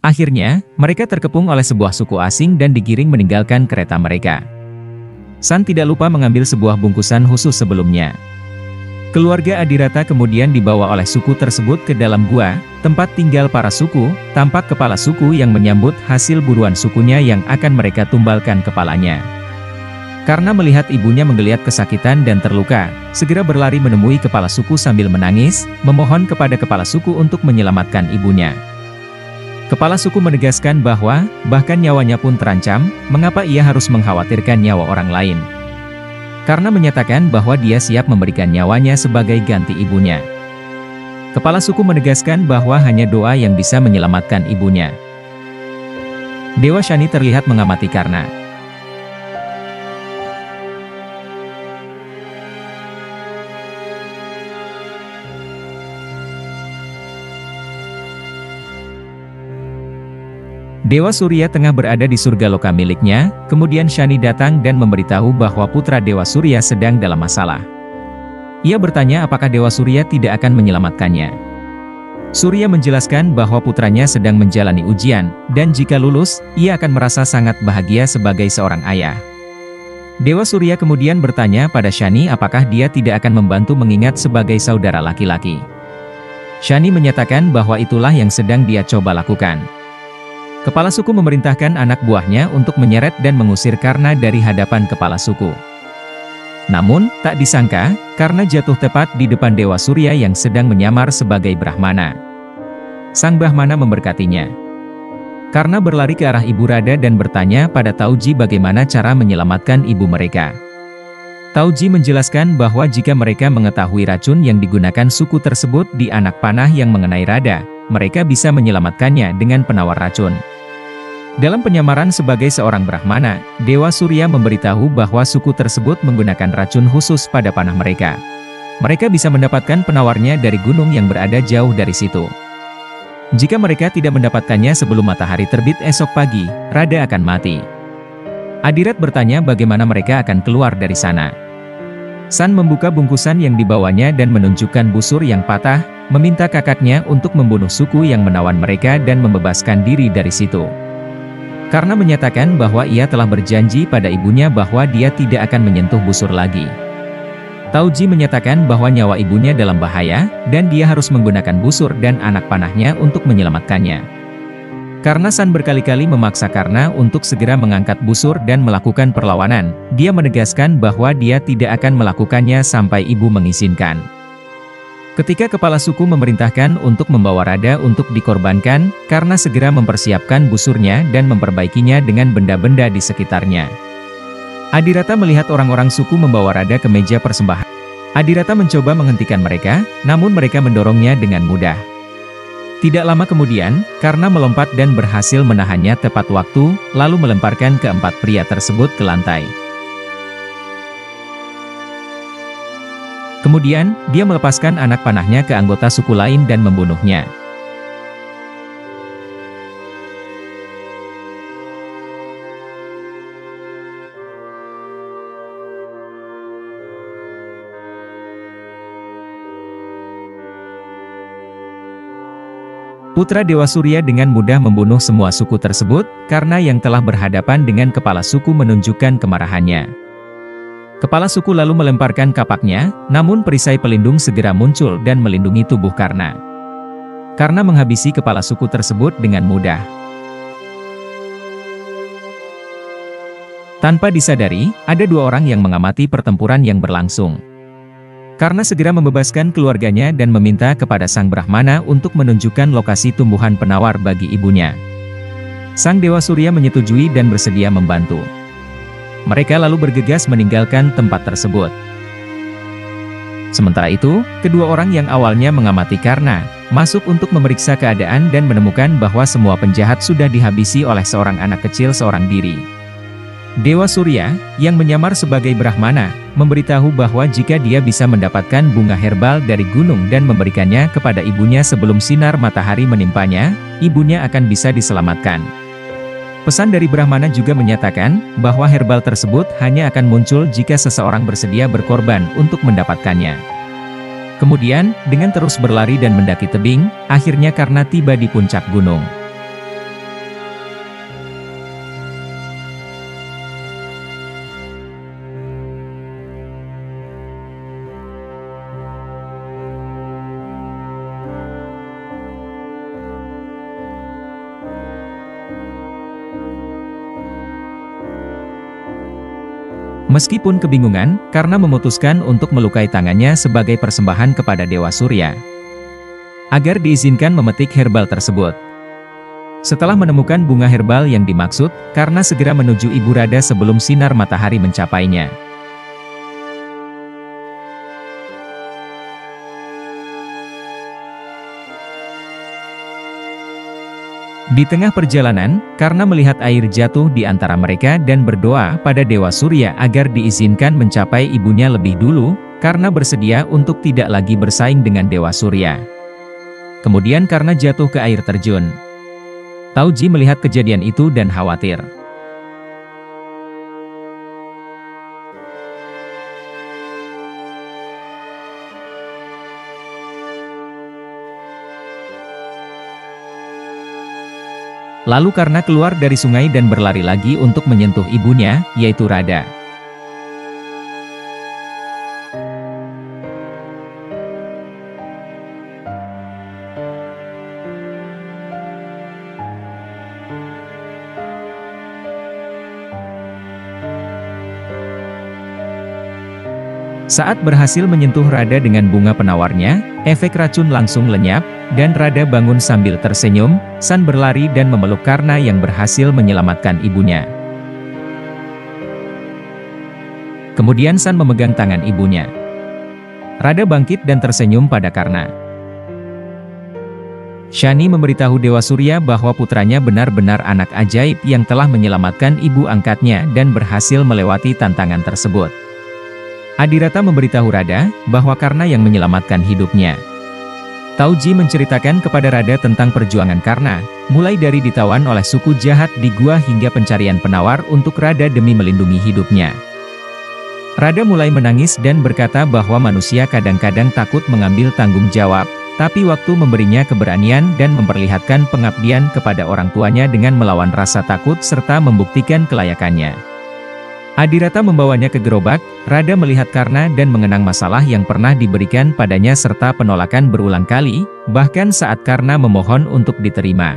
Akhirnya, mereka terkepung oleh sebuah suku asing dan digiring meninggalkan kereta mereka. San tidak lupa mengambil sebuah bungkusan khusus sebelumnya. Keluarga Adirata kemudian dibawa oleh suku tersebut ke dalam gua, tempat tinggal para suku. Tampak kepala suku yang menyambut hasil buruan sukunya yang akan mereka tumbalkan kepalanya. Karena melihat ibunya menggeliat kesakitan dan terluka, segera berlari menemui kepala suku sambil menangis, memohon kepada kepala suku untuk menyelamatkan ibunya. Kepala suku menegaskan bahwa, bahkan nyawanya pun terancam, mengapa ia harus mengkhawatirkan nyawa orang lain. Karena menyatakan bahwa dia siap memberikan nyawanya sebagai ganti ibunya. Kepala suku menegaskan bahwa hanya doa yang bisa menyelamatkan ibunya. Dewa Shani terlihat mengamati Karna. Dewa Surya tengah berada di surga loka miliknya, kemudian Shani datang dan memberitahu bahwa putra Dewa Surya sedang dalam masalah. Ia bertanya apakah Dewa Surya tidak akan menyelamatkannya. Surya menjelaskan bahwa putranya sedang menjalani ujian, dan jika lulus, ia akan merasa sangat bahagia sebagai seorang ayah. Dewa Surya kemudian bertanya pada Shani apakah dia tidak akan membantu mengingat sebagai saudara laki-laki. Shani menyatakan bahwa itulah yang sedang dia coba lakukan. Kepala suku memerintahkan anak buahnya untuk menyeret dan mengusir Karna dari hadapan kepala suku. Namun, tak disangka, Karna jatuh tepat di depan Dewa Surya yang sedang menyamar sebagai Brahmana. Sang Brahmana memberkatinya. Karna berlari ke arah Ibu Radha dan bertanya pada Tauji bagaimana cara menyelamatkan ibu mereka. Tauji menjelaskan bahwa jika mereka mengetahui racun yang digunakan suku tersebut di anak panah yang mengenai Radha, mereka bisa menyelamatkannya dengan penawar racun. Dalam penyamaran sebagai seorang Brahmana, Dewa Surya memberitahu bahwa suku tersebut menggunakan racun khusus pada panah mereka. Mereka bisa mendapatkan penawarnya dari gunung yang berada jauh dari situ. Jika mereka tidak mendapatkannya sebelum matahari terbit esok pagi, Radha akan mati. Adirat bertanya bagaimana mereka akan keluar dari sana. San membuka bungkusan yang dibawanya dan menunjukkan busur yang patah, meminta kakaknya untuk membunuh suku yang menawan mereka dan membebaskan diri dari situ. Karena menyatakan bahwa ia telah berjanji pada ibunya bahwa dia tidak akan menyentuh busur lagi. Tauji menyatakan bahwa nyawa ibunya dalam bahaya, dan dia harus menggunakan busur dan anak panahnya untuk menyelamatkannya. Karena San berkali-kali memaksa Karna untuk segera mengangkat busur dan melakukan perlawanan, dia menegaskan bahwa dia tidak akan melakukannya sampai ibu mengizinkan. Ketika kepala suku memerintahkan untuk membawa Radha untuk dikorbankan, Karna segera mempersiapkan busurnya dan memperbaikinya dengan benda-benda di sekitarnya. Adirata melihat orang-orang suku membawa Radha ke meja persembahan. Adirata mencoba menghentikan mereka, namun mereka mendorongnya dengan mudah. Tidak lama kemudian, Karna melompat dan berhasil menahannya tepat waktu, lalu melemparkan keempat pria tersebut ke lantai. Kemudian, dia melepaskan anak panahnya ke anggota suku lain dan membunuhnya. Putra Dewa Surya dengan mudah membunuh semua suku tersebut, karena yang telah berhadapan dengan kepala suku menunjukkan kemarahannya. Kepala suku lalu melemparkan kapaknya, namun perisai pelindung segera muncul dan melindungi tubuh Karna. Karna menghabisi kepala suku tersebut dengan mudah. Tanpa disadari, ada dua orang yang mengamati pertempuran yang berlangsung. Karna segera membebaskan keluarganya dan meminta kepada Sang Brahmana untuk menunjukkan lokasi tumbuhan penawar bagi ibunya. Sang Dewa Surya menyetujui dan bersedia membantu. Mereka lalu bergegas meninggalkan tempat tersebut. Sementara itu, kedua orang yang awalnya mengamati Karna, masuk untuk memeriksa keadaan dan menemukan bahwa semua penjahat sudah dihabisi oleh seorang anak kecil seorang diri. Dewa Surya, yang menyamar sebagai Brahmana, memberitahu bahwa jika dia bisa mendapatkan bunga herbal dari gunung dan memberikannya kepada ibunya sebelum sinar matahari menimpanya, ibunya akan bisa diselamatkan. Pesan dari Brahmana juga menyatakan bahwa herbal tersebut hanya akan muncul jika seseorang bersedia berkorban untuk mendapatkannya. Kemudian, dengan terus berlari dan mendaki tebing, akhirnya Karna tiba di puncak gunung. Meskipun kebingungan, karena memutuskan untuk melukai tangannya sebagai persembahan kepada Dewa Surya, agar diizinkan memetik herbal tersebut. Setelah menemukan bunga herbal yang dimaksud, karena segera menuju Ibu Radha sebelum sinar matahari mencapainya. Di tengah perjalanan, karena melihat air jatuh di antara mereka dan berdoa pada Dewa Surya agar diizinkan mencapai ibunya lebih dulu, karena bersedia untuk tidak lagi bersaing dengan Dewa Surya. Kemudian karena jatuh ke air terjun. Tauji melihat kejadian itu dan khawatir. Lalu karena keluar dari sungai dan berlari lagi untuk menyentuh ibunya, yaitu Radha. Saat berhasil menyentuh Radha dengan bunga penawarnya, efek racun langsung lenyap, dan Radha bangun sambil tersenyum. San berlari dan memeluk Karna yang berhasil menyelamatkan ibunya. Kemudian San memegang tangan ibunya. Radha bangkit dan tersenyum pada Karna. Shani memberitahu Dewa Surya bahwa putranya benar-benar anak ajaib yang telah menyelamatkan ibu angkatnya dan berhasil melewati tantangan tersebut. Adirata memberitahu Radha bahwa Karna yang menyelamatkan hidupnya. Tauji menceritakan kepada Radha tentang perjuangan Karna, mulai dari ditawan oleh suku jahat di gua hingga pencarian penawar untuk Radha demi melindungi hidupnya. Radha mulai menangis dan berkata bahwa manusia kadang-kadang takut mengambil tanggung jawab, tapi waktu memberinya keberanian dan memperlihatkan pengabdian kepada orang tuanya dengan melawan rasa takut serta membuktikan kelayakannya. Adirata membawanya ke gerobak. Radha melihat Karna dan mengenang masalah yang pernah diberikan padanya serta penolakan berulang kali, bahkan saat Karna memohon untuk diterima.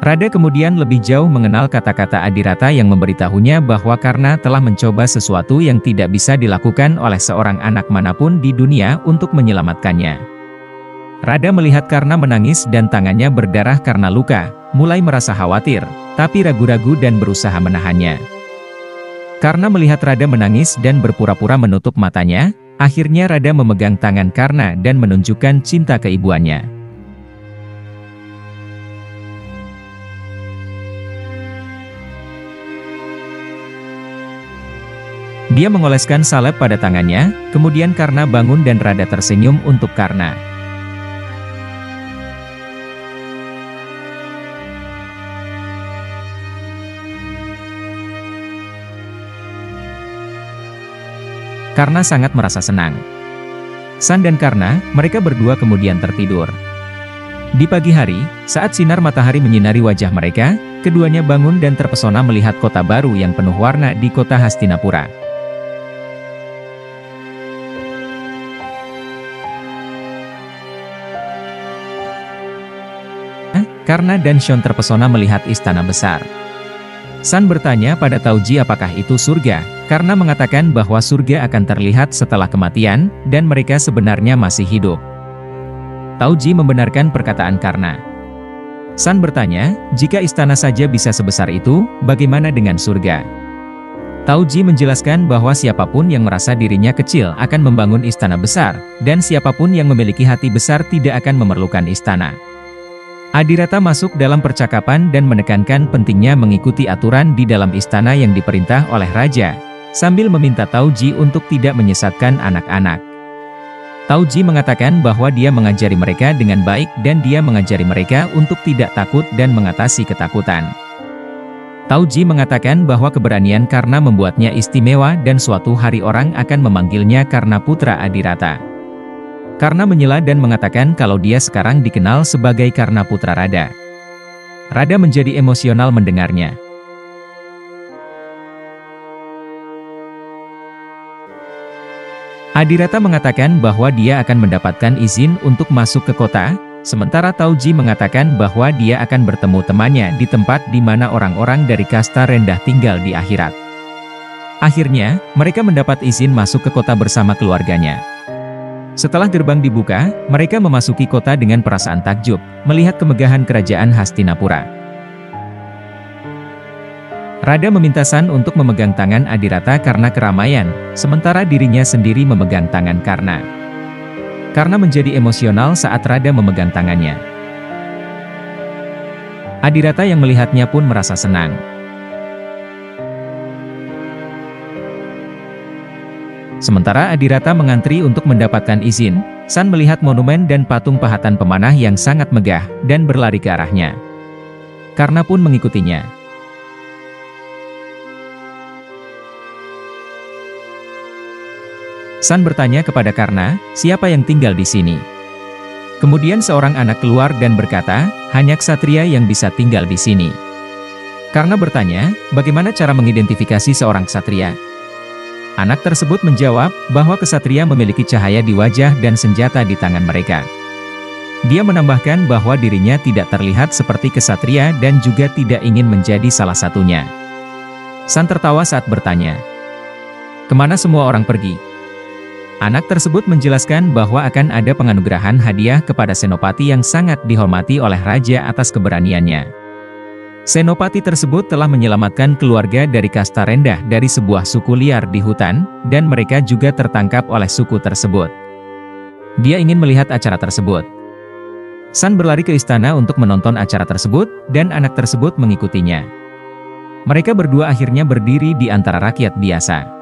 Radha kemudian lebih jauh mengenal kata-kata Adirata yang memberitahunya bahwa Karna telah mencoba sesuatu yang tidak bisa dilakukan oleh seorang anak manapun di dunia untuk menyelamatkannya. Radha melihat Karna menangis dan tangannya berdarah karena luka, mulai merasa khawatir, tapi ragu-ragu dan berusaha menahannya. Karna melihat Radha menangis dan berpura-pura menutup matanya, akhirnya Radha memegang tangan Karna dan menunjukkan cinta keibuannya. Dia mengoleskan salep pada tangannya, kemudian Karna bangun dan Radha tersenyum untuk Karna. Karna sangat merasa senang. San dan Karna, mereka berdua kemudian tertidur. Di pagi hari, saat sinar matahari menyinari wajah mereka, keduanya bangun dan terpesona melihat kota baru yang penuh warna di kota Hastinapura. Karna dan Shon terpesona melihat istana besar. San bertanya pada Tauji apakah itu surga, karena mengatakan bahwa surga akan terlihat setelah kematian, dan mereka sebenarnya masih hidup. Tauji membenarkan perkataan Karna. San bertanya, jika istana saja bisa sebesar itu, bagaimana dengan surga? Tauji menjelaskan bahwa siapapun yang merasa dirinya kecil akan membangun istana besar, dan siapapun yang memiliki hati besar tidak akan memerlukan istana. Adirata masuk dalam percakapan dan menekankan pentingnya mengikuti aturan di dalam istana yang diperintah oleh raja, sambil meminta Tauji untuk tidak menyesatkan anak-anak. Tauji mengatakan bahwa dia mengajari mereka dengan baik dan dia mengajari mereka untuk tidak takut dan mengatasi ketakutan. Tauji mengatakan bahwa keberanian Karna membuatnya istimewa dan suatu hari orang akan memanggilnya Karna Putra Adirata. Karna menyela dan mengatakan kalau dia sekarang dikenal sebagai Karna Putra Radha. Radha menjadi emosional mendengarnya. Adirata mengatakan bahwa dia akan mendapatkan izin untuk masuk ke kota, Sementara Tauji mengatakan bahwa dia akan bertemu temannya di tempat di mana orang-orang dari kasta rendah tinggal di akhirat. Akhirnya, mereka mendapat izin masuk ke kota bersama keluarganya. Setelah gerbang dibuka, mereka memasuki kota dengan perasaan takjub, melihat kemegahan kerajaan Hastinapura. Radha meminta San untuk memegang tangan Adhirata karena keramaian, sementara dirinya sendiri memegang tangan karena menjadi emosional saat Radha memegang tangannya. Adhirata yang melihatnya pun merasa senang. Sementara Adhirata mengantri untuk mendapatkan izin, San melihat monumen dan patung pahatan pemanah yang sangat megah, dan berlari ke arahnya. Karna pun mengikutinya. San bertanya kepada Karna, siapa yang tinggal di sini? Kemudian seorang anak keluar dan berkata, hanya ksatria yang bisa tinggal di sini. Karna bertanya, bagaimana cara mengidentifikasi seorang ksatria? Anak tersebut menjawab, bahwa ksatria memiliki cahaya di wajah dan senjata di tangan mereka. Dia menambahkan bahwa dirinya tidak terlihat seperti ksatria dan juga tidak ingin menjadi salah satunya. San tertawa saat bertanya, kemana semua orang pergi? Anak tersebut menjelaskan bahwa akan ada penganugerahan hadiah kepada Senopati yang sangat dihormati oleh Raja atas keberaniannya. Senopati tersebut telah menyelamatkan keluarga dari kasta rendah dari sebuah suku liar di hutan, dan mereka juga tertangkap oleh suku tersebut. Dia ingin melihat acara tersebut. San berlari ke istana untuk menonton acara tersebut, dan anak tersebut mengikutinya. Mereka berdua akhirnya berdiri di antara rakyat biasa.